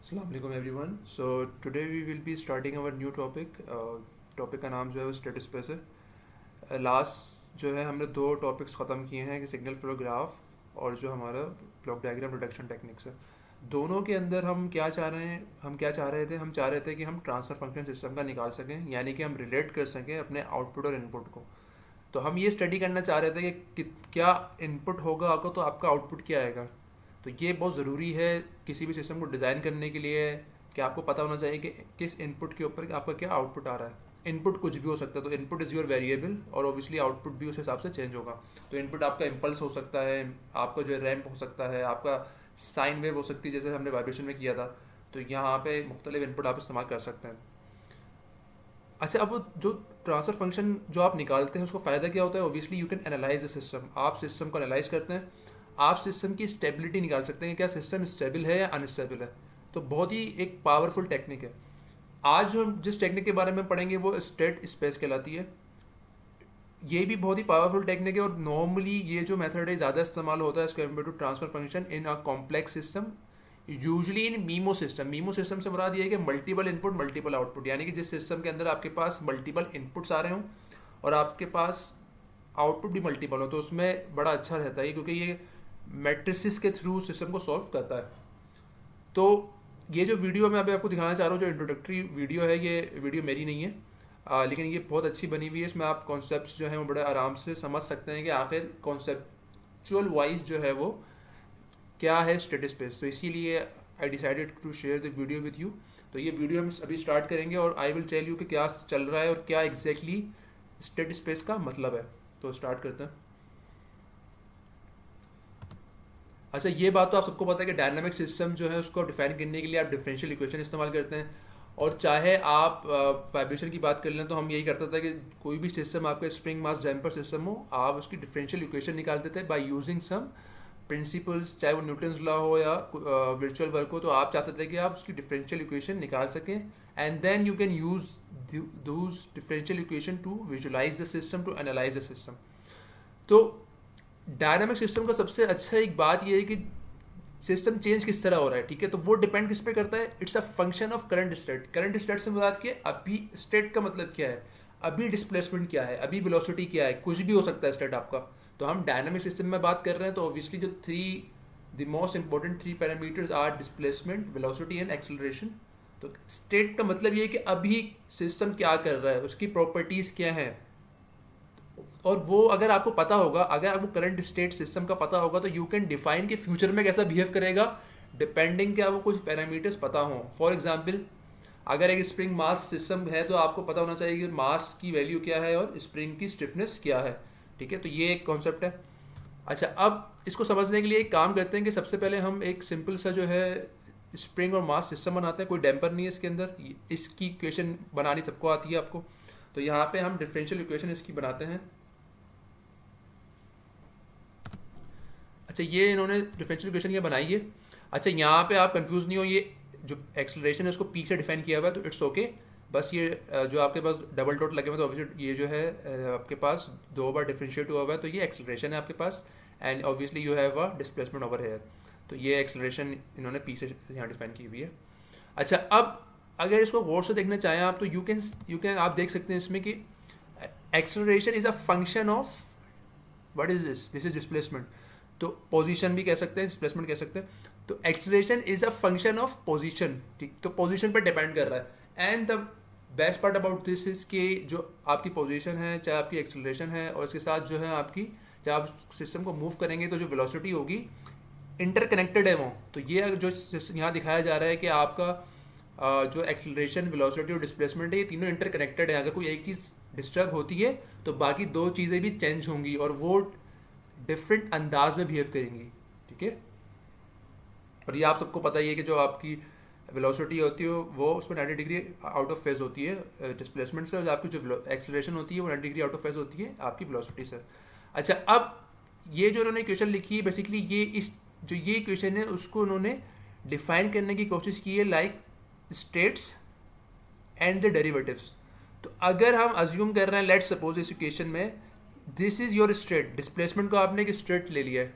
Assalamualaikum everyone. So today we will be starting our new topic. Topic का नाम जो है वो स्टेटस स्पेस है। लास्ट जो है हमने दो टॉपिक्स ख़त्म किए हैं कि सिग्नल फ्लो ग्राफ और जो हमारा ब्लॉक डायग्राम रिडक्शन टेक्निक्स है। दोनों के अंदर हम क्या चाह रहे हैं, हम क्या चाह रहे थे, हम चाह रहे थे कि हम ट्रांसफ़र फंक्शन सिस्टम का निकाल सकें, यानी कि हम रिलेट कर सकें अपने आउटपुट और इनपुट को। तो हम ये स्टडी करना चाह रहे थे कि क्या इनपुट होगा आपको तो आपका आउटपुट क्या आएगा। तो ये बहुत ज़रूरी है किसी भी सिस्टम को डिज़ाइन करने के लिए कि आपको पता होना चाहिए कि किस इनपुट के ऊपर आपका क्या आउटपुट आ रहा है। इनपुट कुछ भी हो सकता है, तो इनपुट इज़ योर वेरिएबल और ऑब्वियसली आउटपुट भी उस हिसाब से चेंज होगा। तो इनपुट आपका इम्पल्स हो सकता है, आपका जो है रैंप हो सकता है, आपका साइन वेव हो सकती है जैसे हमने वाइब्रेशन में किया था। तो यहाँ पे मुख्तलिफ इनपुट आप इस्तेमाल कर सकते हैं। अच्छा, अब वो जो ट्रांसफर फंक्शन जो आप निकालते हैं उसको फ़ायदा क्या होता है? Obviously you can analyse the system. आप सिस्टम को एनालाइज करते हैं, आप सिस्टम की स्टेबिलिटी निकाल सकते हैं, क्या सिस्टम स्टेबल है या अनस्टेबल है। तो बहुत ही एक पावरफुल टेक्निक है। आज जो हम जिस टेक्निक के बारे में पढ़ेंगे वो स्टेट स्पेस कहलाती है। ये भी बहुत ही पावरफुल टेक्निक है और नॉर्मली ये जो मेथड है ज़्यादा इस्तेमाल होता है as compare to transfer function in a complex system, usually in MIMO system. MIMO system से मुराद ये है कि मल्टीपल इनपुट मल्टीपल आउटपुट, यानी कि जिस सिस्टम के अंदर आपके पास मल्टीपल इनपुट्स आ रहे हों और आपके पास आउटपुट भी मल्टीपल हो, तो उसमें बड़ा अच्छा रहता है क्योंकि ये मैट्रिसेस के थ्रू सिस्टम को सॉल्व करता है। तो ये जो वीडियो मैं अभी आपको दिखाना चाह रहा हूँ, जो इंट्रोडक्टरी वीडियो है, ये वीडियो मेरी नहीं है, लेकिन ये बहुत अच्छी बनी हुई है। इसमें आप कॉन्सेप्ट्स जो हैं वो बड़े आराम से समझ सकते हैं कि आखिर कॉन्सेप्चुअल वाइज जो है वो क्या है स्टेट स्पेस। तो इसीलिए I decided to share the video with you. तो ये वीडियो हम अभी स्टार्ट करेंगे और आई विल टेल यू कि क्या चल रहा है और क्या एग्जैक्टली स्टेट स्पेस का मतलब है। तो स्टार्ट करते हैं। अच्छा, ये बात तो आप सबको पता है कि डायनामिक सिस्टम जो है उसको डिफाइन करने के लिए आप डिफरेंशियल इक्वेशन इस्तेमाल करते हैं। और चाहे आप वाइब्रेशन की बात कर लें तो हम यही करते थे कि कोई भी सिस्टम आपका स्प्रिंग मास डैम्पर सिस्टम हो, आप उसकी डिफरेंशियल इक्वेशन निकालते थे बाय यूजिंग सम प्रिंसिपल्स, चाहे वो न्यूटन्स लॉ हो या वर्चुअल वर्क हो। तो आप चाहते थे कि आप उसकी डिफरेंशियल इक्वेशन निकाल सकें and then you can use those differential equation to visualise the system, to analyse the system. तो डायनामिक सिस्टम का सबसे अच्छा एक बात यह है कि सिस्टम चेंज किस तरह हो रहा है, ठीक है। तो वो डिपेंड किस पे करता है? It's a function of current state. Current state से मुराद के अभी स्टेट का मतलब क्या है, अभी डिस्प्लेसमेंट क्या है, अभी वेलोसिटी क्या है, कुछ भी हो सकता है स्टेट आपका। तो हम डायनामिक सिस्टम में बात कर रहे हैं तो ऑब्वियसली जो the most important three parameters are displacement, velocity and acceleration. तो स्टेट का मतलब ये है कि अभी सिस्टम क्या कर रहा है, उसकी प्रॉपर्टीज़ क्या हैं। और वो अगर आपको पता होगा, अगर आपको करंट स्टेट सिस्टम का पता होगा तो यू कैन डिफाइन कि फ्यूचर में कैसा बिहेव करेगा डिपेंडिंग क्या वो कुछ पैरामीटर्स पता हो। फॉर एग्जांपल, अगर एक स्प्रिंग मास सिस्टम है तो आपको पता होना चाहिए कि मास की वैल्यू क्या है और स्प्रिंग की स्टिफनेस क्या है, ठीक है। तो ये एक कॉन्सेप्ट है। अच्छा, अब इसको समझने के लिए एक काम करते हैं कि सबसे पहले हम एक सिंपल सा जो है स्प्रिंग और मास सिस्टम बनाते हैं। कोई डैम्पर नहीं है इसके अंदर, इसकी इक्वेशन बनानी सबको आती है आपको। तो यहाँ पे हम डिफरेंशियल इक्वेशन इसकी बनाते हैं। अच्छा, ये इन्होंने डिफरेंशियल इक्वेशन ये बनाई है। अच्छा, यहाँ पे आप कंफ्यूज नहीं हो, ये जो एक्सेलरेशन है उसको पी से डिफाइन किया हुआ है तो इट्स ओके। बस ये जो आपके पास डबल डॉट लगे हुए तो ऑब्वियसली ये जो है आपके पास दो बार डिफरेंशिएट हुआ हुआ है तो ये एक्सेलरेशन है आपके पास, and obviously you have a displacement over here. तो ये एक्सेलरेशन इन्होंने पी से यहाँ डिफाइन की हुई है। अच्छा, अब अगर इसको गौर से देखना चाहें आप तो यू कैन आप देख सकते हैं इसमें कि acceleration is a function of what is this is displacement. तो पोजीशन भी कह सकते हैं, डिस्प्लेसमेंट कह सकते हैं। तो acceleration is a function of position, ठीक। तो पोजीशन पर डिपेंड कर रहा है। And the best part about this is कि जो आपकी पोजीशन है, चाहे आपकी एक्सेलरेशन है, और इसके साथ जो है आपकी, जब आप सिस्टम को मूव करेंगे तो जो वेलोसिटी होगी इंटरकनेक्टेड है वो। तो ये जो यहाँ दिखाया जा रहा है कि आपका जो एक्सेलरेशन, वेलोसिटी और डिस्प्लेसमेंट है, ये तीनों इंटरकनेक्टेड है। अगर कोई एक चीज़ डिस्टर्ब होती है तो बाकी दो चीज़ें भी चेंज होंगी और वो डिफरेंट अंदाज में बिहेव करेंगी, ठीक है। और ये आप सबको पता ही है कि जो आपकी वेलोसिटी होती है वो उसमें 90 डिग्री आउट ऑफ फेज होती है डिस्प्लेसमेंट से, और आपकी जो एक्सेलरेशन होती है वो 90 डिग्री आउट ऑफ फेज होती है आपकी वेलोसिटी से। अच्छा, अब ये जो उन्होंने इक्वेशन लिखी है बेसिकली ये इस जो ये इक्वेशन है उसको उन्होंने डिफाइन करने की कोशिश की है like states and the derivatives. तो अगर हम अज्यूम कर रहे हैं, लेट्स सपोज इस इक्वेशन में this is your state, displacement को आपने एक स्टेट ले लिया है,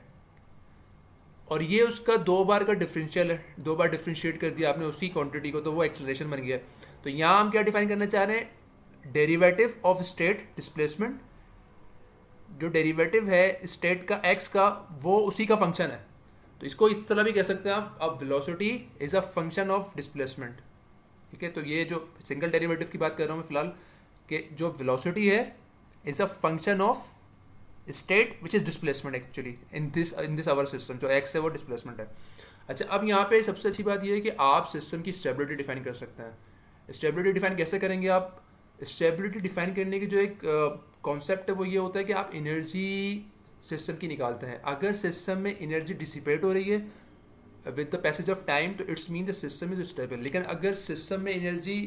और ये उसका 2 बार का डिफरेंशियल है, 2 बार डिफ्रेंशिएट कर दिया आपने उसी क्वांटिटी को, तो वो एक्सेलरेशन बन गया। तो यहाँ हम क्या डिफाइन करना चाह रहे हैं, डेरिवेटिव ऑफ स्टेट डिस्प्लेसमेंट। जो डेरिवेटिव है स्टेट का एक्स का, वो उसी का फंक्शन है। तो इसको इस तरह भी कह सकते हैं आप, अब velocity is a function of displacement. ठीक है, तो ये जो सिंगल डेरिवेटिव की बात कर रहा हूँ मैं फिलहाल, कि जो वेलोसिटी है is a function of state which is displacement actually in this our system. जो एक्स है वो डिस्प्लेसमेंट है। अच्छा, अब यहाँ पे सबसे अच्छी बात ये है कि आप सिस्टम की स्टेबिलिटी डिफाइन कर सकते हैं। स्टेबिलिटी डिफाइन कैसे करेंगे आप? स्टेबिलिटी डिफाइन करने की जो एक कॉन्सेप्ट है वो ये होता है कि आप एनर्जी सिस्टम की निकालते हैं। अगर सिस्टम में एनर्जी डिसिपेट हो रही है with the passage of time, तो it's mean the system is stable. लेकिन अगर सिस्टम में एनर्जी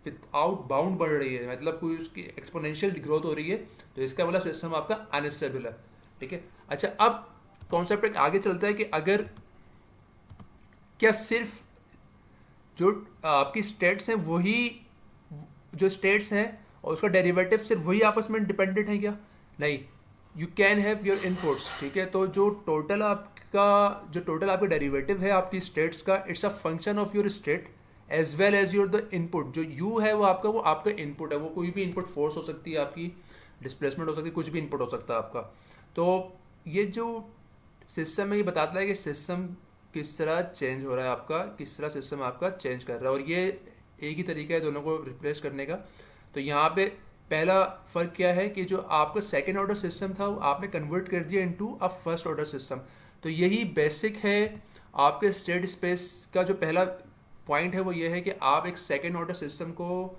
विदाउट बाउंड बढ़ रही है, मतलब कोई उसकी एक्सपोनेंशियल ग्रोथ हो रही है, तो इसका मतलब सिस्टम आपका अनस्टेबल है। ठीक है। अच्छा, अब कॉन्सेप्ट आगे चलता है कि अगर क्या सिर्फ जो आपकी स्टेट्स हैं वही, जो स्टेट्स हैं और उसका डेरिवेटिव सिर्फ वही आपस में डिपेंडेंट है क्या? नहीं, you can have your inputs. ठीक है, तो जो टोटल आपका डेरिवेटिव है आपकी स्टेट्स का, it's a function of your state as well as your the input. जो यू है वो आपका इनपुट है। वो कोई भी इनपुट फोर्स हो सकती है, आपकी डिस्प्लेसमेंट हो सकती है, कुछ भी इनपुट हो सकता है आपका। तो ये जो सिस्टम है ये बताता है कि सिस्टम किस तरह चेंज हो रहा है आपका, किस तरह सिस्टम आपका चेंज कर रहा है। और ये एक ही तरीका है दोनों को रिप्लेस करने का। तो यहाँ पे पहला फ़र्क क्या है कि जो आपका सेकेंड ऑर्डर सिस्टम था वो आपने कन्वर्ट कर दिया into a first order system. तो यही बेसिक है आपके स्टेट स्पेस का। जो पहला पॉइंट है वो ये है कि आप एक सेकेंड ऑर्डर सिस्टम को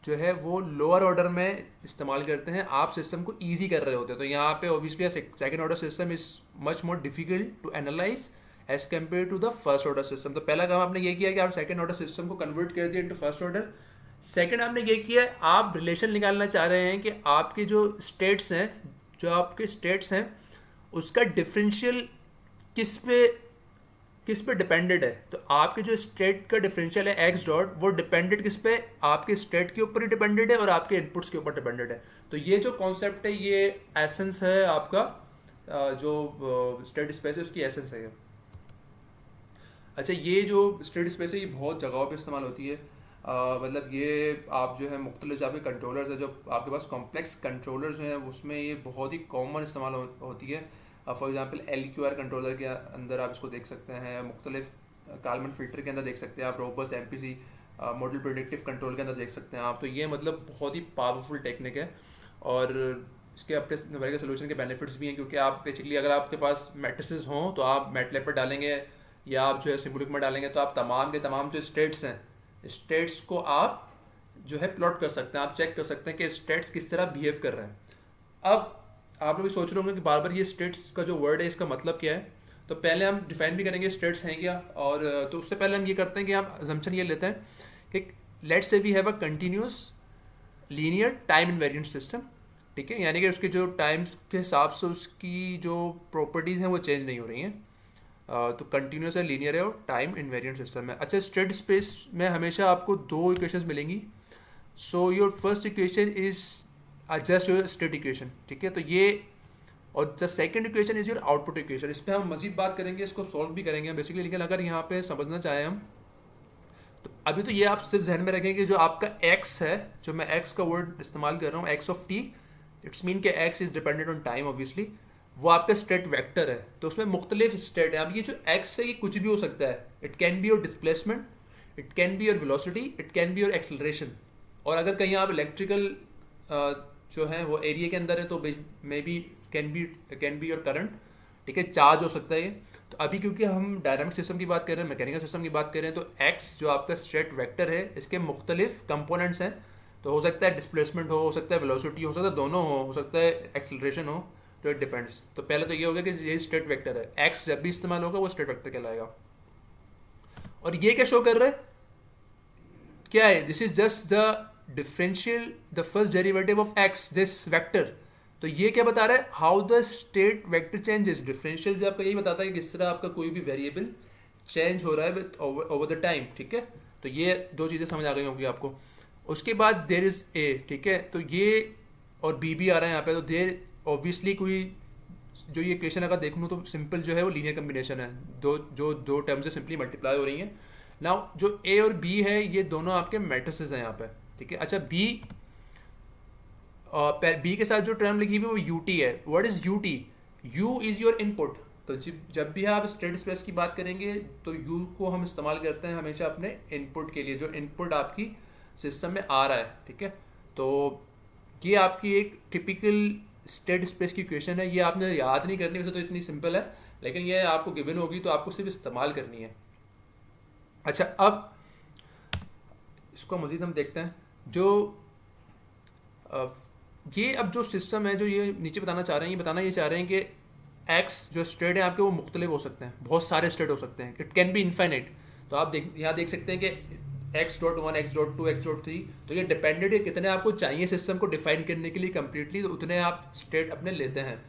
जो है वो लोअर ऑर्डर में इस्तेमाल करते हैं, आप सिस्टम को ईजी कर रहे होते हैं। तो यहाँ पे obviously second order system is much more difficult to analyse as compare to the first order system. तो पहला काम आपने ये किया कि आप सेकेंड ऑर्डर सिस्टम को कन्वर्ट कर दिया इनटू फर्स्ट ऑर्डर। सेकेंड आपने ये किया, आप रिलेशन निकालना चाह रहे हैं कि आपके जो स्टेट्स हैं उसका डिफरेंशियल किस पे डिपेंडेड है। तो आपके जो स्टेट का डिफरेंशियल है एक्स डॉट, वो डिपेंडेड किस पे? आपके स्टेट के ऊपर ही डिपेंडेड है और आपके इनपुट्स के ऊपर डिपेंडेड है। तो ये जो कॉन्सेप्ट है ये एसेंस है आपका, जो स्टेट स्पेस है उसकी एसेंस है ये। अच्छा, ये जो स्टेट स्पेस है ये बहुत जगहों पे इस्तेमाल होती है। मतलब ये आप जो है मुख्तलिफ जो आपके कंट्रोलर्स है, जो आपके पास कॉम्प्लेक्स कंट्रोलर्स हैं, उसमें ये बहुत ही कॉमन इस्तेमाल होती है। फॉर एग्जांपल LQR कंट्रोलर के अंदर आप इसको देख सकते हैं, मुख्तलिफ कालमन फिल्टर के अंदर देख सकते हैं आप, robust MPC model predictive control के अंदर देख सकते हैं आप। तो ये मतलब बहुत ही पावरफुल टेक्निक है और इसके अपने न्यूमेरिकल सोल्यूशन के बेनिफिट्स भी हैं, क्योंकि आप बेसिकली अगर आपके पास मैट्रिसेस हों तो आप मैटलैब पर डालेंगे या आप जो है सिमुलिक में डालेंगे, तो आप तमाम के तमाम जो स्टेट्स हैं, स्टेट्स को आप जो है प्लॉट कर सकते हैं, आप चेक कर सकते हैं कि स्टेट्स किस तरह बिहेव कर रहे हैं। अब आप लोग सोच रहे होंगे कि बार बार ये स्टेट्स का जो वर्ड है इसका मतलब क्या है। तो पहले हम डिफाइन भी करेंगे स्टेट्स हैं क्या, और तो उससे पहले हम ये करते हैं कि आप अजम्पशन ये लेते हैं कि let's say we have a continuous linear time invariant system. ठीक है, यानी कि उसके जो टाइम के हिसाब से उसकी जो प्रॉपर्टीज़ हैं वो चेंज नहीं हो रही हैं। तो कंटिन्यूस है, लीनियर है और टाइम इनवेरिएंट सिस्टम है। अच्छा, स्टेट स्पेस में हमेशा आपको 2 इक्वेशंस मिलेंगी। So your first equation is just your state equation. ठीक है, तो ये, और the second equation is your output equation. इस पर हम मजीद बात करेंगे, इसको सॉल्व भी करेंगे बेसिकली। लेकिन अगर यहाँ पे समझना चाहें हम, तो अभी तो ये आप सिर्फ जहन में रखें कि जो आपका x है, जो मैं x का वर्ड इस्तेमाल कर रहा हूँ, x of t, it's mean कि x is dependent on time obviously, वो आपका स्टेट वेक्टर है। तो उसमें मुख्तलिफ स्टेट है। अब ये जो x है ये कुछ भी हो सकता है। It can be your displacement, it can be your velocity, it can be your acceleration. और अगर कहीं आप इलेक्ट्रिकल जो है वो एरिया के अंदर है तो may be can be your current. ठीक है, चार्ज हो सकता है ये। तो अभी क्योंकि हम डायनामिक सिस्टम की बात कर रहे हैं, मैकेनिकल सिस्टम की बात कर रहे हैं, तो x जो आपका स्टेट वेक्टर है इसके मुख्तलिफ कंपोनेंट्स हैं। तो हो सकता है डिस्प्लेसमेंट हो सकता है वेलोसिटी हो सकता है दोनों हो सकता है एक्सेलरेशन हो, तो इट डिपेंड्स। तो पहले तो ये होगा कि ये स्टेट वेक्टर है, x जब भी इस्तेमाल होगा वो स्टेट वेक्टर कहलाएगा। और ये क्या शो कर रहा है, क्या है? This is just the differential, the first derivative of x, this vector. तो ये क्या बता रहा है? How the state vector changes. Differential जो आपका यही बताता है कि किस तरह आपका कोई भी वेरिएबल चेंज हो रहा है विद ओवर द टाइम। ठीक है, तो ये 2 चीज़ें समझ आ गई होंगी आपको। उसके बाद देयर इज a। ठीक है, तो ये और b भी आ रहा है यहाँ पे, तो देयर ऑब्वियसली कोई जो ये इक्वेशन अगर देख लूँ तो सिंपल जो है वो लीनियर कम्बिनेशन है, दो टर्म्स से सिंपली मल्टीप्लाई हो रही हैं। नाउ जो ए और बी है ये दोनों आपके मैट्रिसेस हैं यहाँ पे, ठीक है। अच्छा बी के साथ जो टर्म लिखी हुई है वो यू टी है। What is U T? You is your input. तो जब भी आप स्टेट स्पेस की बात करेंगे तो यू को हम इस्तेमाल करते हैं हमेशा अपने इनपुट के लिए, जो इनपुट आपकी सिस्टम में आ रहा है, ठीक है। तो ये आपकी एक टिपिकल स्टेट स्पेस की इक्वेशन है, ये आपने याद नहीं करनी, वैसे तो इतनी सिंपल है, लेकिन ये आपको गिवन होगी तो आपको सिर्फ इस्तेमाल करनी है। अच्छा, अब इसको मज़ीद हम देखते हैं। ये अब जो सिस्टम है जो ये नीचे बताना चाह रहे हैं, ये बताना ये चाह रहे हैं कि एक्स जो स्टेट है आपके वो मुख्तलिफ हो सकते हैं, बहुत सारे स्टेट हो सकते हैं, इट कैन बी इनफाइनाइट। तो आप यहाँ देख सकते हैं कि x.1, x.2, x.3, तो ये डिपेंडेंट है कितने आपको चाहिए सिस्टम को डिफाइन करने के लिए कम्प्लीटली, तो उतने आप स्टेट अपने लेते हैं।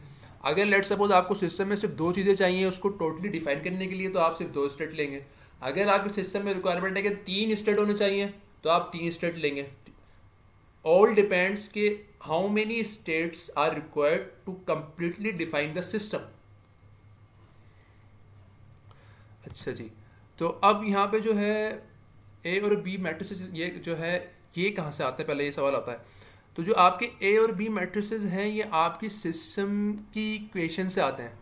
अगर लेट सपोज आपको सिस्टम में सिर्फ दो चीज़ें चाहिए उसको टोटली डिफाइन करने के लिए, तो आप सिर्फ दो स्टेट लेंगे। अगर आपके सिस्टम में रिक्वायरमेंट है कि 3 स्टेट होने चाहिए तो आप 3 स्टेट लेंगे। ऑल डिपेंड्स कि how many states are required to completely define the system. अच्छा जी, तो अब यहाँ पे जो है ए और बी मैट्रिसेस, ये जो है ये कहाँ से आता है, पहले ये सवाल आता है। तो जो आपके ए और बी मैट्रिसेस हैं ये आपकी सिस्टम की इक्वेशन से आते हैं।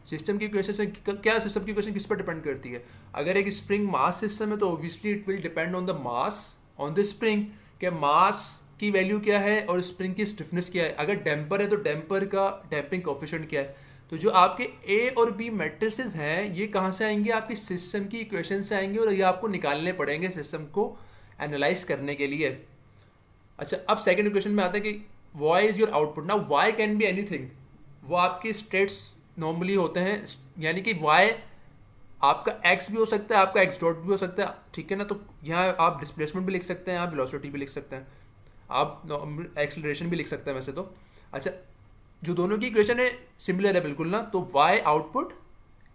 सिस्टम की इक्वेशन से क्या, सिस्टम की इक्वेशन किस पर डिपेंड करती है? अगर एक स्प्रिंग मास सिस्टम है तो obviously it will depend on the mass on the spring, कि मास की वैल्यू क्या है और स्प्रिंग की स्टिफनेस क्या है। अगर डैम्पर है तो डैम्पर का डैम्पिंग कोफिशिएंट क्या है। तो जो आपके ए और बी मैट्रिसेस हैं ये कहाँ से आएंगे? आपकी सिस्टम की इक्वेशन से आएंगे, और ये आपको निकालने पड़ेंगे सिस्टम को एनालाइज करने के लिए। अच्छा, अब सेकंड इक्वेशन में आता है कि वाई इज योर आउटपुट। ना वाई कैन बी एनीथिंग, वो आपके स्टेट्स नॉर्मली होते हैं, यानी कि वाई आपका एक्स भी हो सकता है, आपका एक्स डॉट भी हो सकता है, ठीक है ना। तो यहाँ आप डिस्प्लेसमेंट भी लिख सकते हैं, आप वेलोसिटी भी लिख सकते हैं, आप एक्सेलरेशन भी लिख सकते हैं वैसे तो। अच्छा, जो दोनों की इक्वेशन है सिमिलर है बिल्कुल ना, तो y output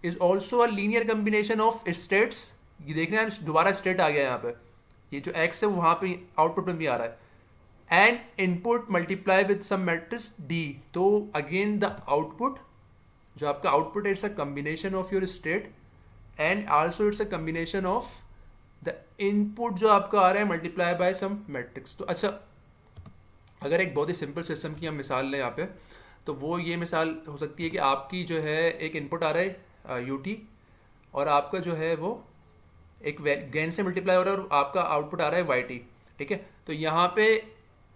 is also a linear combination of states. ये देखने हैं दोबारा स्टेट आ गया यहाँ पे, ये जो एक्स है वहाँ पे आउटपुट में भी आ रहा है, and input multiply with some matrix D. तो अगेन द आउटपुट, जो आपका आउटपुट है, it's a combination of your state and also it's a combination of the input जो आपका आ रहा है मल्टीप्लाई बाय सम मैट्रिक्स। तो अच्छा, अगर एक बहुत ही सिंपल सिस्टम की हम मिसाल लें यहाँ पे, तो वो ये मिसाल हो सकती है कि आपकी जो है एक इनपुट आ रहा है यूटी, और आपका जो है वो एक गेन से मल्टीप्लाई हो रहा है, और आपका आउटपुट आ रहा है वाई टी, ठीक है। तो यहाँ पे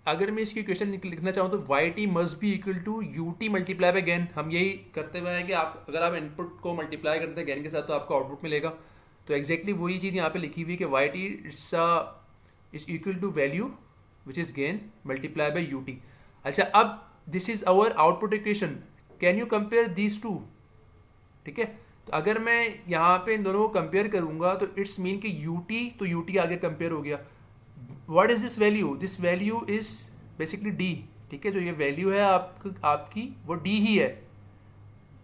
अगर मैं इसकी इक्वेशन लिखना चाहूँ तो y t must be equal to u t multiply by gain. हम यही करते हुए हैं कि आप अगर आप इनपुट को मल्टीप्लाई करते हैं गेन के साथ तो आपको आउटपुट मिलेगा। तो एग्जैक्टली वही चीज़ यहाँ पे लिखी हुई कि y t is equal to value which is gain multiply by u t. अच्छा, अब this is our output equation, can you compare these two, ठीक है। तो अगर मैं यहाँ पे इन दोनों को कंपेयर करूंगा तो इट्स मीन कि यू टी, तो यू टी आगे कंपेयर हो गया। What is this value? This value is basically D, ठीक है। जो ये वैल्यू है आपकी वो डी ही है।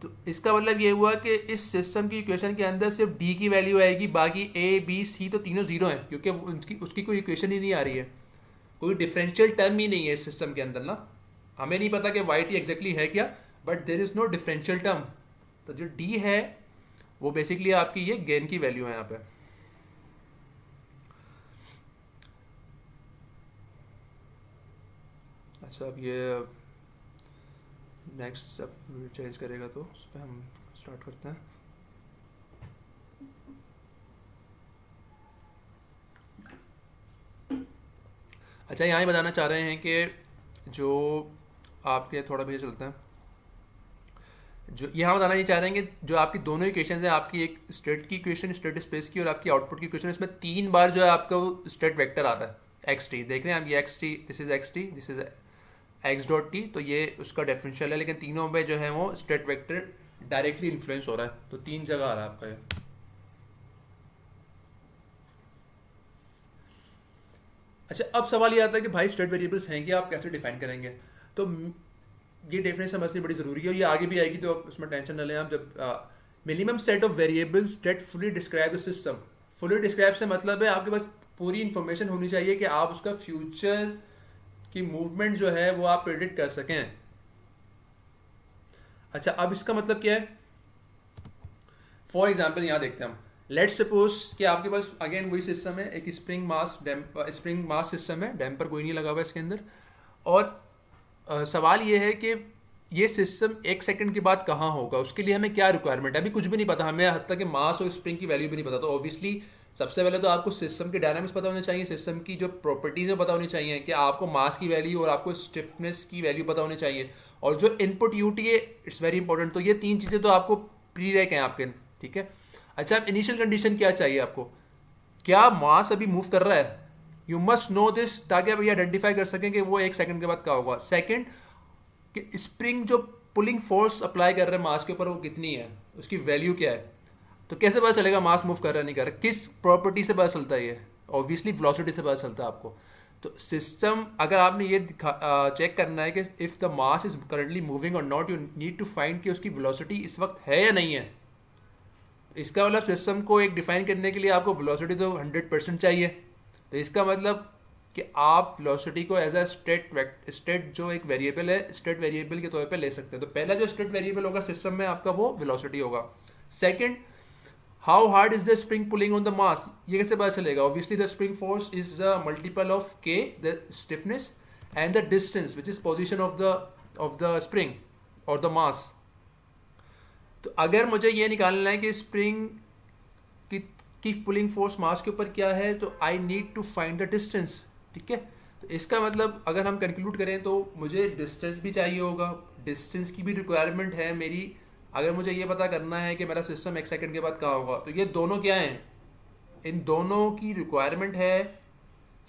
तो इसका मतलब ये हुआ कि इस सिस्टम की इक्वेशन के अंदर सिर्फ डी की वैल्यू आएगी, बाकी ए बी सी तो तीनों जीरो हैं, क्योंकि उसकी कोई इक्वेशन ही नहीं आ रही है, कोई डिफरेंशियल टर्म ही नहीं है इस सिस्टम के अंदर ना। हमें नहीं पता कि वाई टी एग्जैक्टली है क्या, but there is no differential term. तो जो डी है वो बेसिकली आपकी ये गेन की वैल्यू है यहाँ पे। अच्छा, अब ये नेक्स्ट अब चेंज करेगा तो उस पर हम स्टार्ट करते हैं। अच्छा, यहाँ ही बताना चाह रहे हैं कि जो आपके थोड़ा भी चलते हैं, जो यहाँ बताना ये चाह रहे हैं कि जो आपकी दोनों इक्वेशन है, आपकी एक स्टेट की इक्वेशन स्टेट स्पेस की और आपकी आउटपुट की इक्वेशन, इसमें 3 बार जो है आपका स्टेट वेक्टर आता है एक्स टी। देख रहे हैं आप, ये x T, this is x T, this is x dot T, तो ये उसका डिफरेंशियल है, लेकिन तीनों में जो है वो स्टेट वेक्टर डायरेक्टली इन्फ्लुएंस हो रहा है, तो 3 जगह आ रहा है आपका ये। अच्छा, अब सवाल ये आता है कि भाई स्टेट वेरिएबल्स हैं कि आप कैसे डिफाइन करेंगे? तो ये डेफिनेशन समझनी बड़ी ज़रूरी है, ये आगे भी आएगी तो उसमें टेंशन न लें आप। जब minimum set of variables that fully describe the system, fully describe से मतलब है आपके पास पूरी इंफॉर्मेशन होनी चाहिए कि आप उसका फ्यूचर की मूवमेंट जो है वो आप प्रेडिक्ट कर सकें। अच्छा, अब इसका मतलब क्या है? फॉर एग्जाम्पल यहाँ देखते हैं हम, लेट्स सपोज कि आपके पास अगेन वही सिस्टम है, एक स्प्रिंग मास सिस्टम है, डैम्पर कोई नहीं लगा हुआ है इसके अंदर। और सवाल ये है कि ये सिस्टम 1 सेकंड के बाद कहाँ होगा, उसके लिए हमें क्या रिक्वायरमेंट है? अभी कुछ भी नहीं पता हमें, हद तक कि मास और स्प्रिंग की वैल्यू भी नहीं पता। तो ऑब्वियसली सबसे पहले तो आपको सिस्टम के डायनामिक्स पता होने चाहिए, सिस्टम की जो प्रॉपर्टीज़ है पता होनी चाहिए, कि आपको मास की वैल्यू और आपको स्टिफनेस की वैल्यू पता होनी चाहिए, और जो इनपुट यूटी है इट्स वेरी इंपॉर्टेंट। तो ये 3 चीज़ें तो आपको प्री रेक हैं आपके, ठीक है। अच्छा, अब इनिशियल कंडीशन क्या चाहिए आपको? क्या मास अभी मूव कर रहा है? यू मस्ट नो दिस, ताकि आप ये आइडेंटिफाई कर सकें कि वो 1 सेकंड के बाद क्या होगा। सेकंड, कि स्प्रिंग जो पुलिंग फोर्स अप्लाई कर रहे हैं मास के ऊपर वो कितनी है, उसकी वैल्यू क्या है। तो कैसे पता चलेगा मास मूव कर रहा है नहीं कर रहा? किस प्रॉपर्टी से पता चलता है ये? ऑब्वियसली वेलोसिटी से पता चलता है आपको। तो सिस्टम, अगर आपने ये चेक करना है कि if the mass is currently moving or not, you need to find कि उसकी वेलोसिटी इस वक्त है या नहीं है। इसका मतलब सिस्टम को एक डिफाइन करने के लिए आपको वेलोसिटी तो 100% चाहिए। तो इसका मतलब कि आप वेलोसिटी को एज अ स्टेट जो एक वेरिएबल है, स्टेट वेरिएबल के तौर पे ले सकते हैं। तो पहला जो स्टेट वेरिएबल होगा सिस्टम में आपका, वो वेलोसिटी होगा। Second, how hard is the spring pulling on the mass, ये कैसे पता चलेगा? Obviously the spring force is the multiple of K, the stiffness, and the distance which is position of the spring और the mass. तो अगर मुझे ये निकालना है कि स्प्रिंग की पुलिंग फोर्स मास के ऊपर क्या है, तो I need to find the distance, ठीक है। तो इसका मतलब अगर हम कंक्लूड करें तो मुझे डिस्टेंस भी चाहिए होगा, डिस्टेंस की भी रिक्वायरमेंट है मेरी, अगर मुझे ये पता करना है कि मेरा सिस्टम 1 सेकंड के बाद कहाँ होगा। तो ये दोनों क्या हैं? इन दोनों की रिक्वायरमेंट है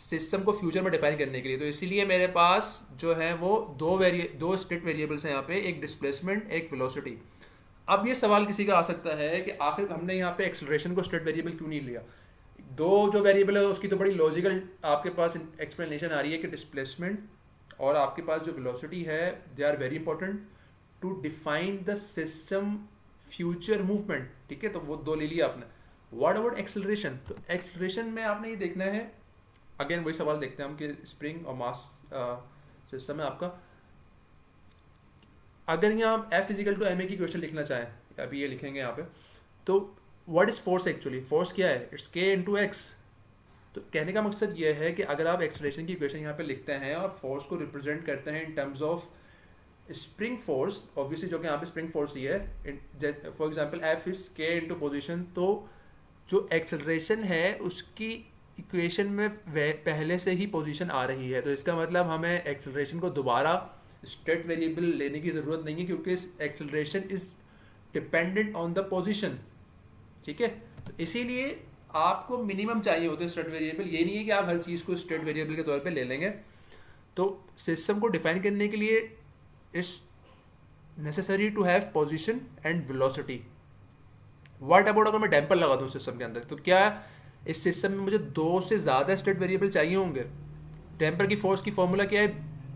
सिस्टम को फ्यूचर में डिफाइन करने के लिए। तो इसीलिए मेरे पास जो है वो दो स्टेट वेरिएबल्स हैं यहाँ पे, एक डिस्प्लेसमेंट, एक वेलोसिटी। अब ये सवाल किसी का आ सकता है कि आखिर हमने यहाँ पे एक्सेलरेशन को स्टेट वेरिएबल क्यों नहीं लिया? दो जो वेरिएबल है उसकी तो बड़ी लॉजिकल आपके पास एक्सप्लेनेशन आ रही है कि डिस्प्लेसमेंट और आपके पास जो वेलोसिटी है, they are very important to define the system future movement, ठीक है। तो वो दो ले लिया आपने। What about acceleration? तो एक्सेलरेशन में आपने ये देखना है, अगेन वही सवाल देखते हैं हम कि स्प्रिंग और मास सिस्टम है आपका। अगर यहाँ आप F physical to m a की क्वेश्चन लिखना चाहें, अभी ये लिखेंगे यहाँ पे, तो what is force actually? Force क्या है? इट्स के इंटू एक्स। तो कहने का मकसद ये है कि अगर आप एक्सेलरेशन की इक्वेशन यहाँ पे लिखते हैं और फोर्स को रिप्रेजेंट करते हैं in terms of spring force, obviously जो कि यहाँ पे स्प्रिंग फोर्स ही है, फॉर एग्जांपल एफ इज के इंटू पोजिशन, तो जो एक्सेलरेशन है उसकी इक्वेशन में पहले से ही पोजीशन आ रही है। तो इसका मतलब हमें एक्सेलरेशन को दोबारा स्टेट वेरिएबल लेने की ज़रूरत नहीं है, क्योंकि acceleration is dependent on the position, ठीक है। तो इसीलिए आपको मिनिमम चाहिए होते हैं स्टेट वेरिएबल। ये नहीं है कि आप हर चीज़ को स्टेट वेरिएबल के तौर पे ले लेंगे। तो सिस्टम को डिफाइन करने के लिए it's necessary to have position and velocity. What about अगर मैं डैम्पर लगा दूँ सिस्टम के अंदर, तो क्या इस सिस्टम में मुझे 2 से ज़्यादा स्टेट वेरिएबल चाहिए होंगे? डैम्पर की फोर्स की फॉर्मूला क्या है?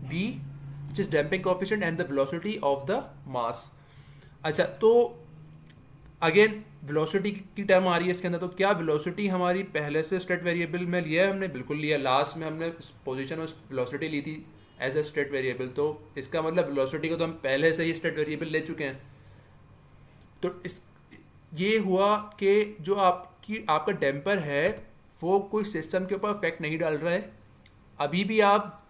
B, which is damping coefficient and the velocity of the mass. अच्छा, तो अगेन वेलोसिटी की टर्म आ रही है इसके अंदर। तो क्या वेलोसिटी हमारी पहले से स्टेट वेरिएबल में लिया है? हमने बिल्कुल लिया। लास्ट में हमने पोजीशन और वेलोसिटी ली थी एज ए स्टेट वेरिएबल। तो इसका मतलब वेलोसिटी को तो हम पहले से ही स्टेट वेरिएबल ले चुके हैं। तो इस ये हुआ कि जो आपका डैम्पर है वो कोई सिस्टम के ऊपर इफेक्ट नहीं डाल रहा है। अभी भी आप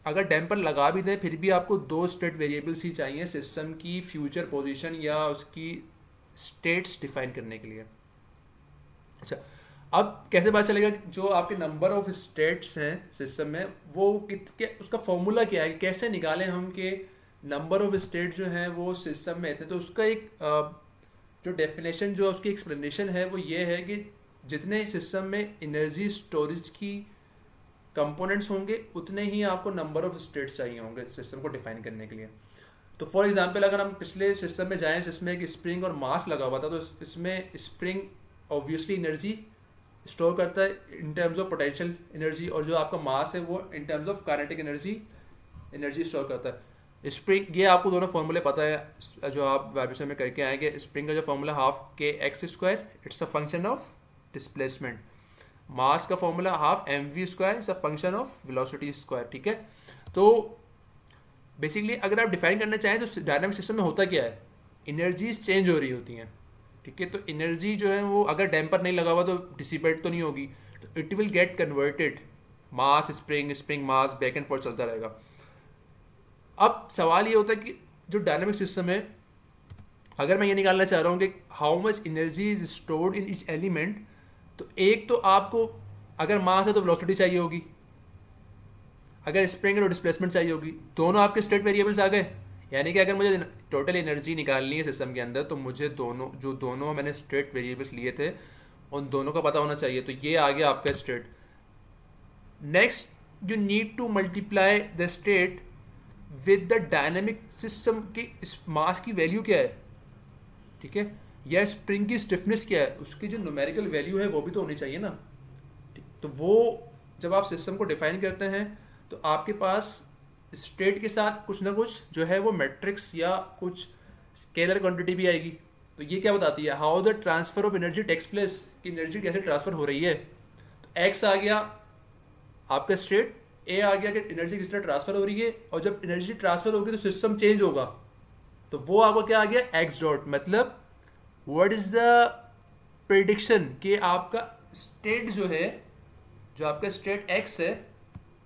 अगर डैम्पर लगा भी दें फिर भी आपको 2 स्टेट वेरिएबल्स ही चाहिए सिस्टम की फ्यूचर पोजीशन या उसकी स्टेट्स डिफाइन करने के लिए। अच्छा, अब कैसे पता चलेगा जो आपके नंबर ऑफ स्टेट्स हैं सिस्टम में वो उसका फॉर्मूला क्या है? कैसे निकालें हम कि नंबर ऑफ स्टेट जो हैं वो सिस्टम में इतने? तो उसका एक जो डेफिनेशन, जो उसकी एक्सप्लेनेशन है वो ये है कि जितने सिस्टम में एनर्जी स्टोरेज की कंपोनेंट्स होंगे उतने ही आपको नंबर ऑफ स्टेट्स चाहिए होंगे सिस्टम को डिफाइन करने के लिए। तो फॉर एग्जांपल अगर हम पिछले सिस्टम में जाएं जिसमें एक स्प्रिंग और मास लगा हुआ था, तो इसमें स्प्रिंग ऑब्वियसली एनर्जी स्टोर करता है in terms of potential energy, और जो आपका मास है वो in terms of kinetic energy store करता है। स्प्रिंग, ये आपको दोनों फॉर्मूले पता है जो आप वाइब्रेशन में करके आएंगे। स्प्रिंग का जो formula half K X square, it's a function of displacement. Mass का formula half M V square, it's a function of velocity square, ठीक है। तो बेसिकली अगर आप डिफाइन करना चाहें तो डायनामिक सिस्टम में होता क्या है, एनर्जीज चेंज हो रही होती हैं, ठीक है। तो एनर्जी जो है वो अगर डैम्पर नहीं लगा हुआ तो डिसिपेट तो नहीं होगी, तो it will get converted, mass spring spring mass back and fourth चलता रहेगा। अब सवाल ये होता है कि जो डायनामिक सिस्टम है, अगर मैं ये निकालना चाह रहा हूँ कि how much energy is stored in each element, तो एक तो आपको अगर मास है तो वेलोसिटी चाहिए होगी, अगर स्प्रिंग है तो डिस्प्लेसमेंट चाहिए होगी। दोनों आपके स्टेट वेरिएबल्स आ गए, यानी कि अगर मुझे टोटल एनर्जी निकालनी है सिस्टम के अंदर तो मुझे दोनों मैंने स्टेट वेरिएबल्स लिए थे उन दोनों का पता होना चाहिए। तो ये आ गया आपका state. Next, you need to multiply the state with the dynamic system की मास की वैल्यू क्या है, ठीक है, या स्प्रिंग की स्टिफनेस क्या है, उसकी जो न्यूमेरिकल वैल्यू है वो भी तो होनी चाहिए ना। तो वो जब आप सिस्टम को डिफाइन करते हैं तो आपके पास स्टेट के साथ कुछ ना कुछ जो है वो मैट्रिक्स या कुछ स्केलर क्वांटिटी भी आएगी। तो ये क्या बताती है, how the transfer of energy takes place, कि एनर्जी कैसे ट्रांसफर हो रही है। तो एक्स आ गया आपका स्टेट, ए आ गया कि एनर्जी किस तरह ट्रांसफर हो रही है, और जब एनर्जी ट्रांसफर होगी तो सिस्टम चेंज होगा, तो वो आपका क्या आ गया एक्स डॉट। मतलब व्हाट इज द प्रिडिक्शन कि आपका स्टेट जो है, जो आपका स्टेट एक्स है,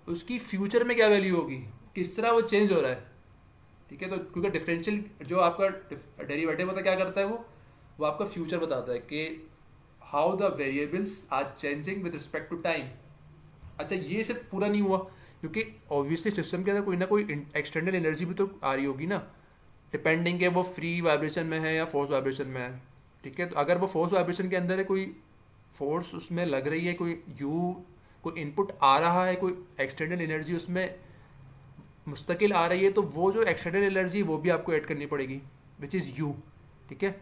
उसकी फ्यूचर में क्या वैल्यू होगी, किस तरह वो चेंज हो रहा है, ठीक है। तो क्योंकि डिफरेंशियल जो आपका डेरिवेटिव होता है क्या करता है, वो आपका फ्यूचर बताता है कि how the variables are changing with respect to time. अच्छा, ये सिर्फ पूरा नहीं हुआ, क्योंकि ऑब्वियसली सिस्टम के अंदर कोई ना कोई एक्सटर्नल एनर्जी भी तो आ रही होगी ना, डिपेंडिंग है वो फ्री वाइब्रेशन में है या फोर्स वाइब्रेशन में है, ठीक है। तो अगर वो फोर्स वाइब्रेशन के अंदर है, कोई फोर्स उसमें लग रही है, कोई इनपुट आ रहा है, कोई एक्सटर्नल एनर्जी उसमें मुस्तकिल आ रही है, तो वो जो एक्सटर्नल एनर्जी वो भी आपको ऐड करनी पड़ेगी, विच इज़ यू, ठीक है।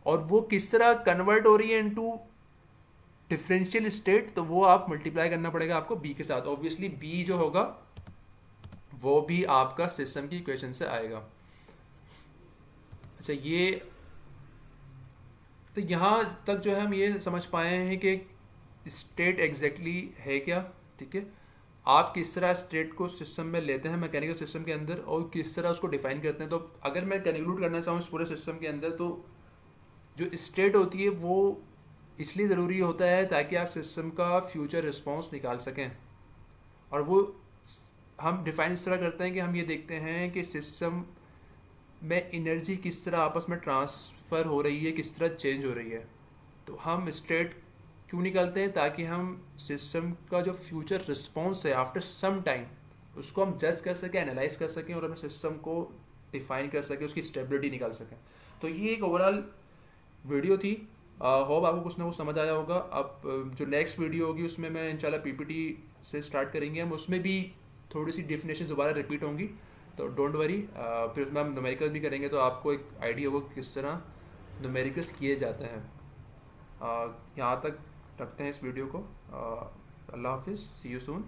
और वो किस तरह कन्वर्ट हो रही है इनटू डिफरेंशियल स्टेट, तो वो आप मल्टीप्लाई करना पड़ेगा आपको बी के साथ। ऑब्वियसली बी जो होगा वो भी आपका सिस्टम की इक्वेशन से आएगा। अच्छा, ये तो यहाँ तक जो है हम ये समझ पाए हैं कि स्टेट एग्जैक्टली है क्या, ठीक है। आप किस तरह स्टेट को सिस्टम में लेते हैं मैकेनिकल सिस्टम के अंदर, और किस तरह उसको डिफाइन करते हैं। तो अगर मैं कंक्लूड करना चाहूँ इस पूरे सिस्टम के अंदर, तो जो स्टेट होती है वो इसलिए ज़रूरी होता है ताकि आप सिस्टम का फ्यूचर रिस्पॉन्स निकाल सकें। और वो हम डिफाइन इस तरह करते हैं कि हम ये देखते हैं कि सिस्टम में एनर्जी किस तरह आपस में ट्रांसफ़र हो रही है, किस तरह चेंज हो रही है। तो हम स्टेट क्यों निकालते हैं, ताकि हम सिस्टम का जो फ्यूचर रिस्पॉन्स है आफ्टर सम टाइम उसको हम जज कर सकें, एनालाइज कर सकें, और अपने सिस्टम को डिफाइन कर सकें, उसकी स्टेबिलिटी निकाल सकें। तो ये एक ओवरऑल वीडियो थी। होप आपको कुछ ना कुछ समझ आया होगा। अब जो नेक्स्ट वीडियो होगी उसमें मैं इंशाल्लाह पीपीटी से स्टार्ट करेंगे हम, उसमें भी थोड़ी सी डेफिनेशन दोबारा रिपीट होंगी, तो डोंट वरी। फिर उसमें हम न्यूमेरिकल भी करेंगे, तो आपको एक आइडिया होगा किस तरह न्यूमेरिकल्स किए जाते हैं। यहाँ तक रखते हैं इस वीडियो को। अल्लाह हाफिज़, सी यू सून।